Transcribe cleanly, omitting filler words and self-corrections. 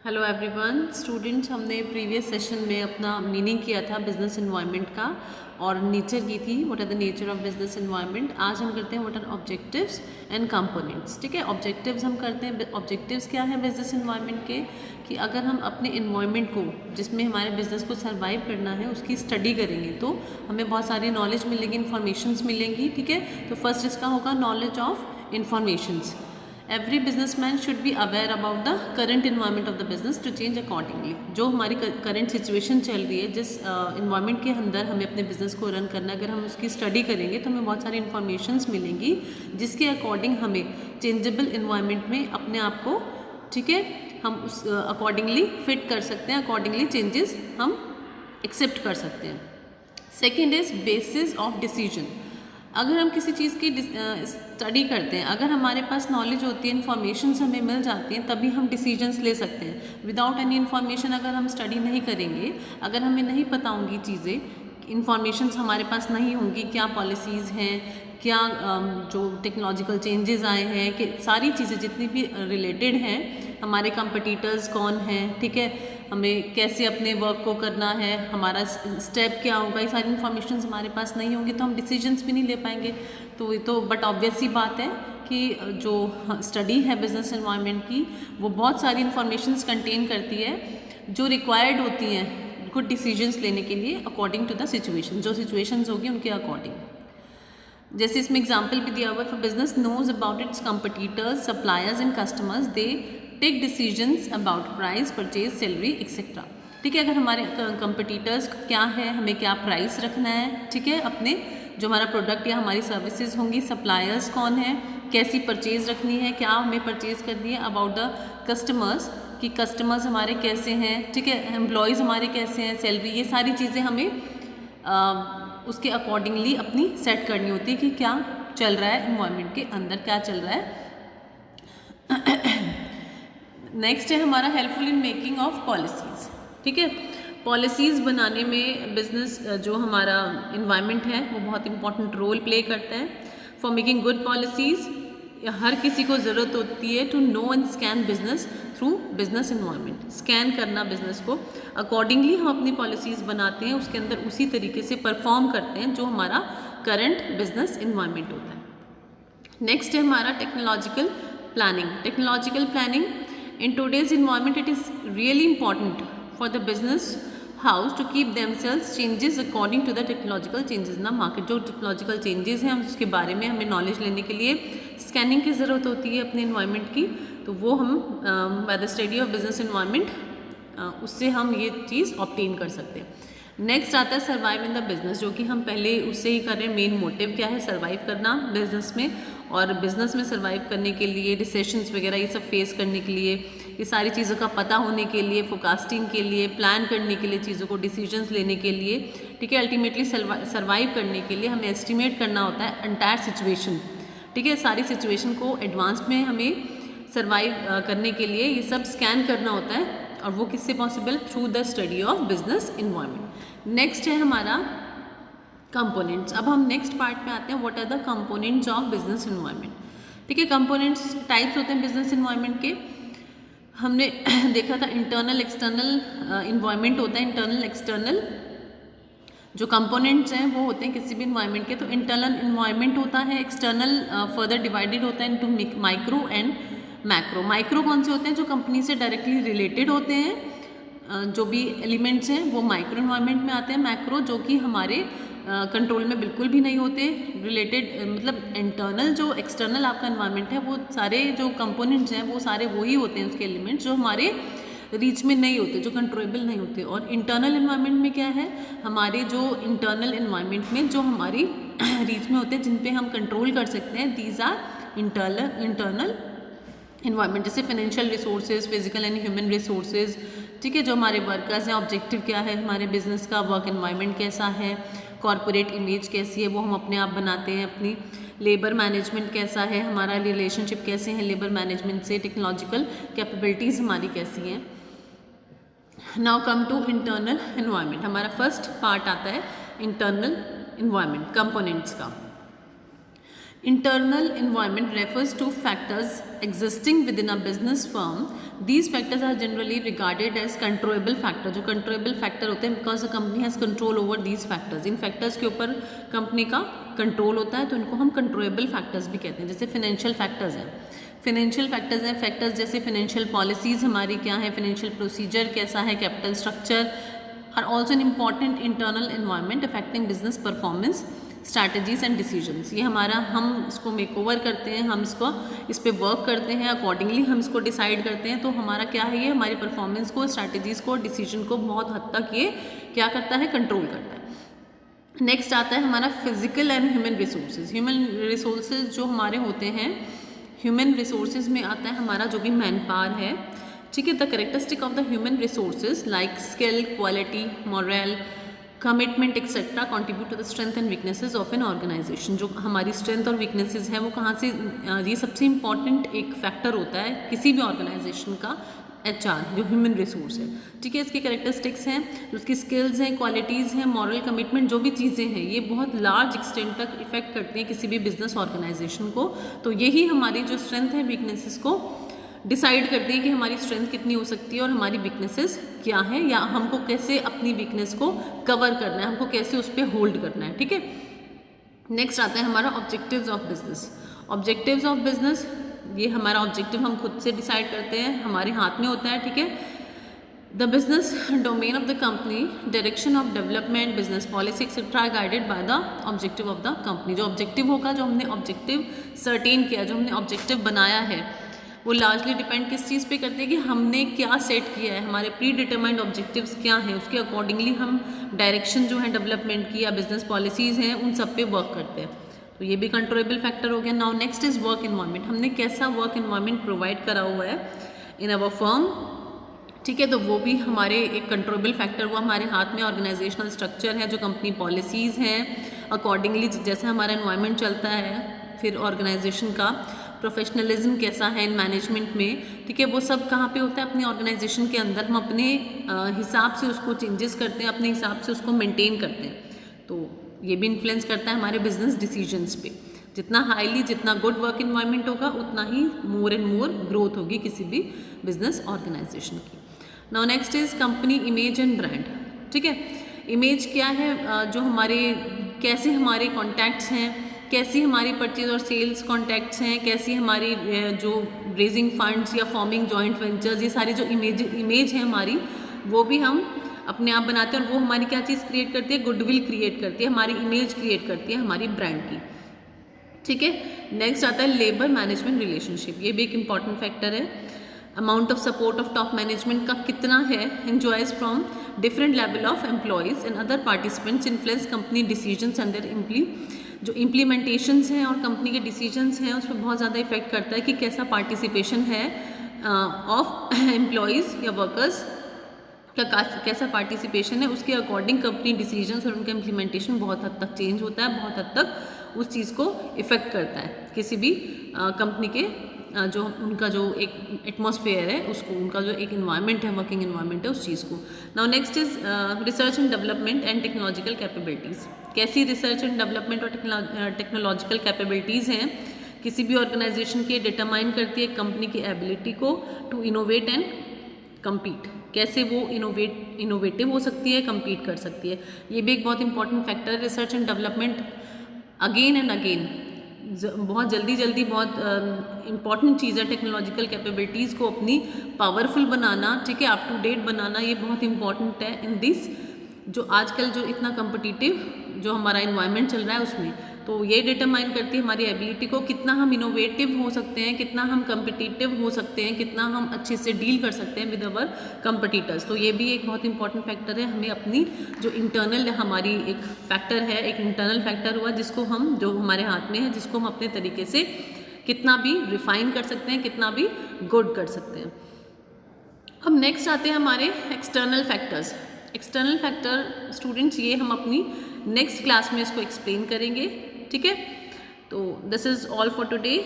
Hello everyone students, हमने previous session में अपना मीनिंग किया था बिजनेस एनवायरनमेंट का और नेचर की थी what are the nature of business environment. आज हम करते हैं what are objectives and components. ठीक है, ऑब्जेक्टिव्स हम करते हैं। ऑब्जेक्टिव्स क्या है बिजनेस एनवायरनमेंट के कि अगर हम अपने एनवायरनमेंट को जिसमें हमारे बिजनेस को सर्वाइव करना है उसकी स्टडी करेंगे तो हमें बहुत सारी नॉलेज मिलेगी, इन्फॉर्मेशंस मिलेंगी। ठीक है, तो फर्स्ट इसका होगा knowledge of informations. Every businessman should be aware about the current environment of the business to change accordingly. जो हमारी करंट सिचुएशन चल रही है, जिस इन्वायरमेंट के अंदर हमें अपने बिजनेस को रन करना है, अगर हम उसकी स्टडी करेंगे तो हमें बहुत सारी इन्फॉर्मेशंस मिलेंगी जिसके अकॉर्डिंग हमें चेंजेबल इन्वायरमेंट में अपने आप को, ठीक है, हम उस अकॉर्डिंगली फिट कर सकते हैं, अकॉर्डिंगली चेंजेस हम एक्सेप्ट कर सकते हैं। Second is basis of decision. अगर हम किसी चीज़ की स्टडी करते हैं, अगर हमारे पास नॉलेज होती है, इन्फॉर्मेशंस हमें मिल जाती हैं, तभी हम डिसीजंस ले सकते हैं। विदाउट एनी इन्फॉर्मेशन अगर हम स्टडी नहीं करेंगे, अगर हमें नहीं पता होंगी चीज़ें, इन्फॉर्मेशंस हमारे पास नहीं होंगी, क्या पॉलिसीज़ हैं, क्या जो टेक्नोलॉजिकल चेंजेस आए हैं, कि सारी चीज़ें जितनी भी रिलेटेड हैं, हमारे कंपटीटर्स कौन हैं, ठीक है, हमें कैसे अपने वर्क को करना है, हमारा स्टेप क्या होगा, ये सारी इन्फॉर्मेशन हमारे पास नहीं होंगी तो हम डिसीजंस भी नहीं ले पाएंगे। तो ये तो बट ऑब्वियस सी बात है कि जो स्टडी है बिजनेस एनवायरनमेंट की वो बहुत सारी इन्फॉर्मेशंस कंटेन करती है जो रिक्वायर्ड होती हैं गुड डिसीजंस लेने के लिए अकॉर्डिंग टू द सिचुएशन, जो सिचुएशंस होगी उनके अकॉर्डिंग। जैसे इसमें एग्जाम्पल भी दिया हुआ है, for business knows about its competitors, suppliers and customers, they take decisions about price, purchase, salary etcetera. ठीक है, अगर हमारे कंपटीटर्स क्या है, हमें क्या प्राइस रखना है, ठीक है, अपने जो हमारा प्रोडक्ट या हमारी सर्विसेज होंगी, सप्लायर्स कौन है, कैसी परचेज रखनी है, क्या हमें परचेज करनी है, अबाउट द कस्टमर्स कि कस्टमर्स हमारे कैसे हैं, ठीक है, एम्प्लॉयज़ हमारे कैसे हैं, सैलरी, ये सारी चीज़ें हमें उसके अकॉर्डिंगली अपनी सेट करनी होती है कि क्या चल रहा है एनवायरनमेंट के अंदर, क्या चल रहा है। नेक्स्ट है हमारा helpful in making of policies. ठीक है, पॉलिसीज़ बनाने में बिजनेस जो हमारा इन्वायरमेंट है वो बहुत इंपॉर्टेंट रोल प्ले करता है। फॉर मेकिंग गुड पॉलिसीज़ हर किसी को ज़रूरत होती है to know and scan business through business environment. Scan करना बिजनेस को, अकॉर्डिंगली हम अपनी पॉलिसीज़ बनाते हैं, उसके अंदर उसी तरीके से परफॉर्म करते हैं जो हमारा करंट बिजनेस इन्वायरमेंट होता है। नेक्स्ट है हमारा technological planning. Technological planning in today's environment it is really important for the business house to keep themselves changes according to the technological changes in the market। जो technological changes हैं उसके बारे में हमें नॉलेज लेने के लिए स्कैनिंग की ज़रूरत होती है अपने इन्वायरमेंट की, तो वो हम by the study of business environment उससे हम ये चीज़ ऑब्टेन कर सकते हैं। नेक्स्ट आता है सर्वाइव इन द बिजनेस, जो कि हम पहले उससे ही कर रहे हैं। मेन मोटिव क्या है, सर्वाइव करना बिजनेस में, और बिजनेस में सर्वाइव करने के लिए रिसेशंस वगैरह ये सब फेस करने के लिए, ये सारी चीज़ों का पता होने के लिए, फोरकास्टिंग के लिए, प्लान करने के लिए, चीज़ों को डिसीजंस लेने के लिए, ठीक है, अल्टीमेटली सर्वाइव करने के लिए हमें एस्टिमेट करना होता है एंटायर सिचुएशन। ठीक है, सारी सिचुएशन को एडवांस में हमें सर्वाइव करने के लिए ये सब स्कैन करना होता है, और वो किससे possible, through the study of business environment. Next है हमारा कंपोनेंट्स। अब हम नेक्स्ट पार्ट में आते हैं, what are the components of business environment. ठीक है, कंपोनेंट्स टाइप्स होते हैं बिजनेस इन्वायरमेंट के। हमने देखा था इंटरनल एक्सटर्नल इन्वायरमेंट होता है। इंटरनल एक्सटर्नल जो कंपोनेंट्स हैं वो होते हैं किसी भी इन्वायरमेंट के, तो इंटरनल इन्वायरमेंट होता है, एक्सटर्नल फर्दर डिवाइडेड होता है into micro and macro. Micro कौन से होते हैं, जो कंपनी से डायरेक्टली रिलेटेड होते हैं, जो भी एलिमेंट्स हैं वो माइक्रो इन्वायरमेंट में आते हैं। मैक्रो जो कि हमारे कंट्रोल में बिल्कुल भी नहीं होते, रिलेटेड मतलब इंटरनल जो एक्सटर्नल आपका इन्वायरमेंट है वो सारे जो कंपोनेंट्स हैं वो सारे वही होते हैं, उसके एलिमेंट्स जो हमारे रीच में नहीं होते, जो कंट्रोलेबल नहीं होते। और इंटरनल इन्वायरमेंट में क्या है, हमारे जो इंटरनल इन्वायरमेंट में जो हमारी रीच में होते हैं, जिन पे हम कंट्रोल कर सकते हैं, दीज आर इंटरनल इन्वायरमेंट। जैसे financial resources, physical and human resources, ठीक है, जो हमारे वर्कर्स हैं, ऑब्जेक्टिव क्या है हमारे बिजनेस का, वर्क एनवायरनमेंट कैसा है, कॉरपोरेट इमेज कैसी है वो हम अपने आप बनाते हैं अपनी, लेबर मैनेजमेंट कैसा है, हमारा रिलेशनशिप कैसे हैं लेबर मैनेजमेंट से, टेक्नोलॉजिकल कैपेबिलिटीज़ हमारी कैसी हैं। Now come to internal environment. हमारा फर्स्ट पार्ट आता है इंटरनल इन्वायरमेंट, कंपोनेंट्स का। Internal environment refers to factors existing within a business firm. These factors are generally regarded as controllable factor. जो controllable factor होते हैं because the company has control over these factors. In factors के ऊपर company का control होता है तो इनको हम controllable factors भी कहते हैं. जैसे financial factors हैं. Financial factors हैं factors जैसे financial policies हमारी क्या है, financial procedure कैसा है, capital structure are also an important internal environment affecting business performance, strategies and decisions. ये हमारा हम इसको मेक ओवर करते हैं, हम इसको इस पर वर्क करते हैं, अकॉर्डिंगली हम इसको डिसाइड करते हैं. तो हमारा क्या है, ये हमारी परफॉर्मेंस को, स्ट्रैटेजीज़ को, डिसीजन को बहुत हद तक ये क्या करता है, कंट्रोल करता है. नेक्स्ट आता है हमारा physical and human resources. Human resources जो हमारे होते हैं, ह्यूमन रिसोर्सेज में आता है हमारा जो भी मैन पावर है. ठीक है, the characteristic of the human resources like skill, quality, morale, commitment etcetera contribute to the strength and weaknesses of an organisation. जो हमारी स्ट्रेंथ और वीकनेसेस है वो कहाँ से, ये सबसे इंपॉर्टेंट एक फैक्टर होता है किसी भी ऑर्गेनाइजेशन का, HR जो ह्यूमन रिसोर्स है. ठीक है, इसकी कैरेक्टरिस्टिक्स हैं, उसकी स्किल्स हैं, क्वालिटीज़ हैं, मॉरल कमिटमेंट, जो भी चीज़ें हैं ये बहुत लार्ज एक्सटेंट तक इफेक्ट करती हैं किसी भी बिजनेस ऑर्गेनाइजेशन को. तो यही हमारी जो स्ट्रेंथ है, वीकनेसेस को डिसाइड करती है कि हमारी स्ट्रेंथ कितनी हो सकती है और हमारी वीकनेसेस क्या है, या हमको कैसे अपनी वीकनेस को कवर करना है, हमको कैसे उस पर होल्ड करना है. ठीक है, नेक्स्ट आता है हमारा objectives of business. Objectives of business, ये हमारा ऑब्जेक्टिव हम खुद से डिसाइड करते हैं, हमारे हाथ में होता है. ठीक है, the business domain of the company, direction of development, business policy etcetera guided by the objective of the company. जो ऑब्जेक्टिव होगा, जो हमने ऑब्जेक्टिव सर्टेन किया, जो हमने ऑब्जेक्टिव बनाया है, वो लार्जली डिपेंड किस चीज़ पे करते हैं कि हमने क्या सेट किया है, हमारे प्री डिटरमाइंड ऑब्जेक्टिव्स क्या हैं, उसके अकॉर्डिंगली हम डायरेक्शन जो है डेवलपमेंट की या बिजनेस पॉलिसीज़ हैं उन सब पे वर्क करते हैं. तो ये भी कंट्रोलेबल फैक्टर हो गया. Now next is work environment. हमने कैसा वर्क इन्वायरमेंट प्रोवाइड करा हुआ है इन अवर फर्म. ठीक है, तो वो भी हमारे एक कंट्रोलेबल फैक्टर हुआ. हमारे हाथ में ऑर्गेनाइजेशनल स्ट्रक्चर है, जो कंपनी पॉलिसीज़ हैं, अकॉर्डिंगली जैसे हमारा इन्वायरमेंट चलता है, फिर ऑर्गेनाइजेशन का प्रोफेशनलिज्म कैसा है इन मैनेजमेंट में. ठीक है, वो सब कहाँ पे होता है, अपनी ऑर्गेनाइजेशन के अंदर. हम अपने हिसाब से उसको चेंजेस करते हैं, अपने हिसाब से उसको मेंटेन करते हैं. तो ये भी इन्फ्लुएंस करता है हमारे बिजनेस डिसीजंस पे. जितना हाईली, जितना गुड वर्क इन्वायरमेंट होगा, उतना ही मोर एंड मोर ग्रोथ होगी किसी भी बिजनेस ऑर्गेनाइजेशन की. Now next is company image and brand. ठीक है, इमेज क्या है, जो हमारे कैसे हमारे कॉन्टैक्ट्स हैं, कैसी हमारी परचेज और सेल्स कॉन्टैक्ट्स हैं, कैसी हमारी जो रेजिंग फंड्स या फॉर्मिंग जॉइंट वेंचर्स, ये सारी जो इमेज है हमारी, वो भी हम अपने आप बनाते हैं. और वो हमारी क्या चीज़ क्रिएट करती है, गुडविल क्रिएट करती है, हमारी इमेज क्रिएट करती है हमारी ब्रांड की. ठीक है, नेक्स्ट आता है लेबर मैनेजमेंट रिलेशनशिप. ये भी एक इम्पॉर्टेंट फैक्टर है. Amount of support of top management का कितना है, enjoys from different level of employees and other participants, influence company decisions and their जो इम्प्लीमेंटेशंस हैं और कंपनी के डिसीजंस हैं, उस पर बहुत ज़्यादा इफेक्ट करता है कि कैसा पार्टिसिपेशन है ऑफ एम्प्लॉयज़ या वर्कर्स का, कैसा पार्टिसिपेशन है. उसके अकॉर्डिंग कंपनी डिसीजंस और उनका इम्प्लीमेंटेशन बहुत हद तक चेंज होता है, बहुत हद तक उस चीज़ को इफ़ेक्ट करता है किसी भी कंपनी के जो उनका जो एक एटमॉस्फेयर है उसको, उनका जो एक इन्वायरमेंट है, वर्किंग इन्वायरमेंट है, उस चीज़ को. Now next is research and development and technological capabilities. कैसी रिसर्च एंड डेवलपमेंट और टेक्नोलॉजिकल कैपेबिलिटीज़ हैं किसी भी ऑर्गेनाइजेशन के, डिटरमाइन करती है कंपनी की एबिलिटी को टू इनोवेट एंड कम्पीट. कैसे वो इनोवेटिव हो सकती है, कम्पीट कर सकती है. ये भी एक बहुत इंपॉर्टेंट फैक्टर है. Research and development again and again बहुत जल्दी बहुत इम्पॉर्टेंट चीज़ है. टेक्नोलॉजिकल कैपेबिलिटीज़ को अपनी पावरफुल बनाना, ठीक है, अप टू डेट बनाना, ये बहुत इंपॉर्टेंट है इन दिस जो आजकल जो इतना कम्पिटिटिव जो हमारा इन्वायरमेंट चल रहा है उसमें. तो ये डिटरमाइन करती है हमारी एबिलिटी को, कितना हम इनोवेटिव हो सकते हैं, कितना हम कम्पिटिटिव हो सकते हैं, कितना हम अच्छे से डील कर सकते हैं विद अवर कम्पिटिटर्स. तो ये भी एक बहुत इंपॉर्टेंट फैक्टर है. हमें अपनी जो इंटरनल हमारी एक फैक्टर है, एक इंटरनल फैक्टर हुआ जिसको हम, जो हमारे हाथ में है, जिसको हम अपने तरीके से कितना भी रिफाइन कर सकते हैं, कितना भी गुड कर सकते हैं. अब नेक्स्ट आते हैं हमारे external factors. External factor students ये हम अपनी नेक्स्ट क्लास में इसको एक्सप्लेन करेंगे. ठीक है, तो this is all for today.